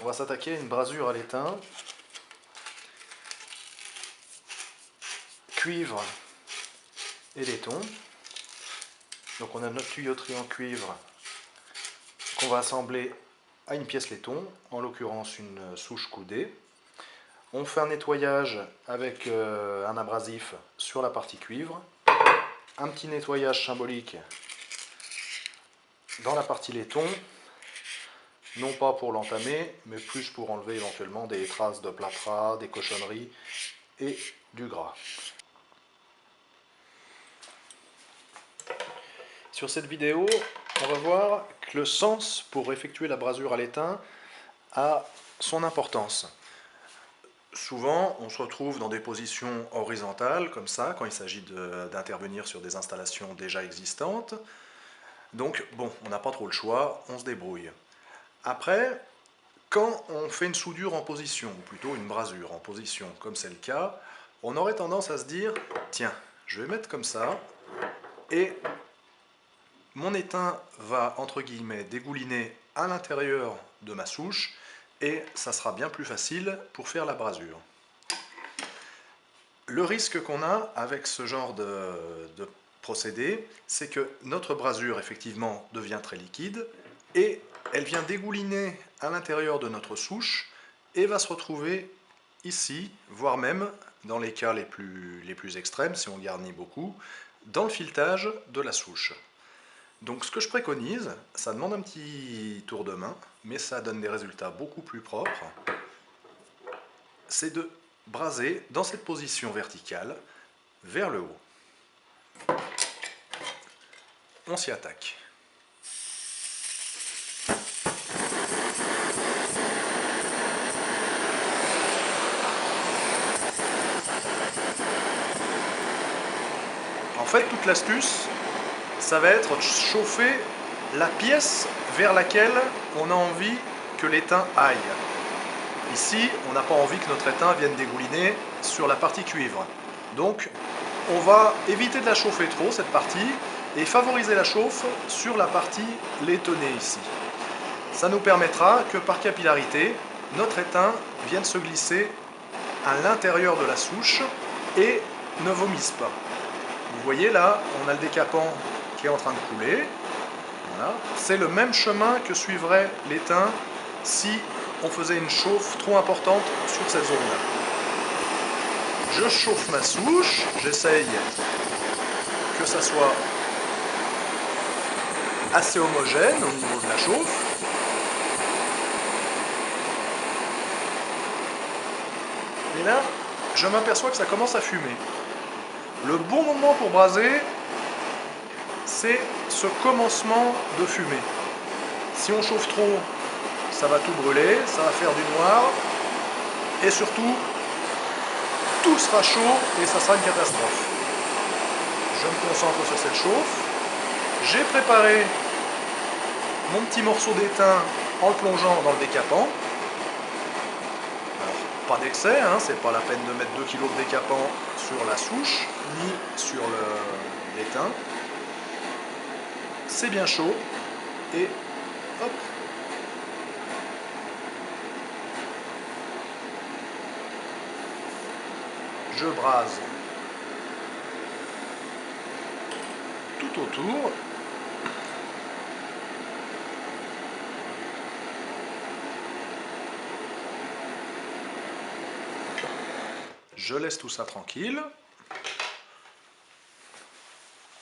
On va s'attaquer à une brasure à l'étain. Cuivre et laiton. Donc on a notre tuyauterie en cuivre qu'on va assembler à une pièce laiton, en l'occurrence une souche coudée. On fait un nettoyage avec un abrasif sur la partie cuivre, un petit nettoyage symbolique dans la partie laiton, non pas pour l'entamer, mais plus pour enlever éventuellement des traces de plâtras, des cochonneries et du gras. Sur cette vidéo, on va voir que le sens pour effectuer la brasure à l'étain a son importance. Souvent, on se retrouve dans des positions horizontales, comme ça, quand il s'agit d'intervenir sur des installations déjà existantes. Donc, bon, on n'a pas trop le choix, on se débrouille. Après, quand on fait une soudure en position, ou plutôt une brasure en position, comme c'est le cas, on aurait tendance à se dire, tiens, je vais mettre comme ça, et mon étain va, entre guillemets, dégouliner à l'intérieur de ma souche, et ça sera bien plus facile pour faire la brasure. Le risque qu'on a avec ce genre de procédé, c'est que notre brasure, effectivement, devient très liquide, et elle vient dégouliner à l'intérieur de notre souche, et va se retrouver ici, voire même, dans les cas les plus extrêmes, si on garnit beaucoup, dans le filetage de la souche. Donc ce que je préconise, ça demande un petit tour de main, mais ça donne des résultats beaucoup plus propres, c'est de braser dans cette position verticale vers le haut. On s'y attaque. En fait, toute l'astuce, ça va être de chauffer la pièce vers laquelle on a envie que l'étain aille. Ici, on n'a pas envie que notre étain vienne dégouliner sur la partie cuivre. Donc, on va éviter de la chauffer trop, cette partie, et favoriser la chauffe sur la partie laitonnée ici. Ça nous permettra que par capillarité, notre étain vienne se glisser à l'intérieur de la souche et ne vomisse pas. Vous voyez là, on a le décapant qui est en train de couler. Voilà. C'est le même chemin que suivrait l'étain si on faisait une chauffe trop importante sur cette zone-là. Je chauffe ma souche, j'essaye que ça soit assez homogène au niveau de la chauffe. Et là, je m'aperçois que ça commence à fumer. Le bon moment pour braser, c'est ce commencement de fumée. Si on chauffe trop, ça va tout brûler, ça va faire du noir, et surtout, tout sera chaud et ça sera une catastrophe. Je me concentre sur cette chauffe. J'ai préparé mon petit morceau d'étain en le plongeant dans le décapant. Alors, pas d'excès, hein, c'est pas la peine de mettre 2 kg de décapant sur la souche, ni sur l'étain. C'est bien chaud, et hop. Je brase tout autour. Je laisse tout ça tranquille,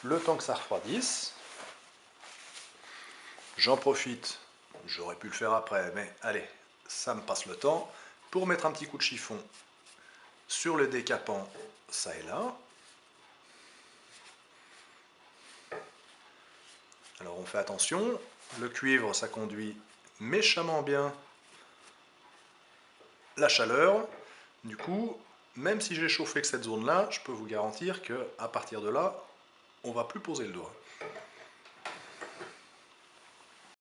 le temps que ça refroidisse. J'en profite, j'aurais pu le faire après, mais allez, ça me passe le temps, pour mettre un petit coup de chiffon sur le décapant, ça et là. Alors on fait attention, le cuivre ça conduit méchamment bien la chaleur, du coup, même si j'ai chauffé que cette zone-là, je peux vous garantir qu'à partir de là, on ne va plus poser le doigt.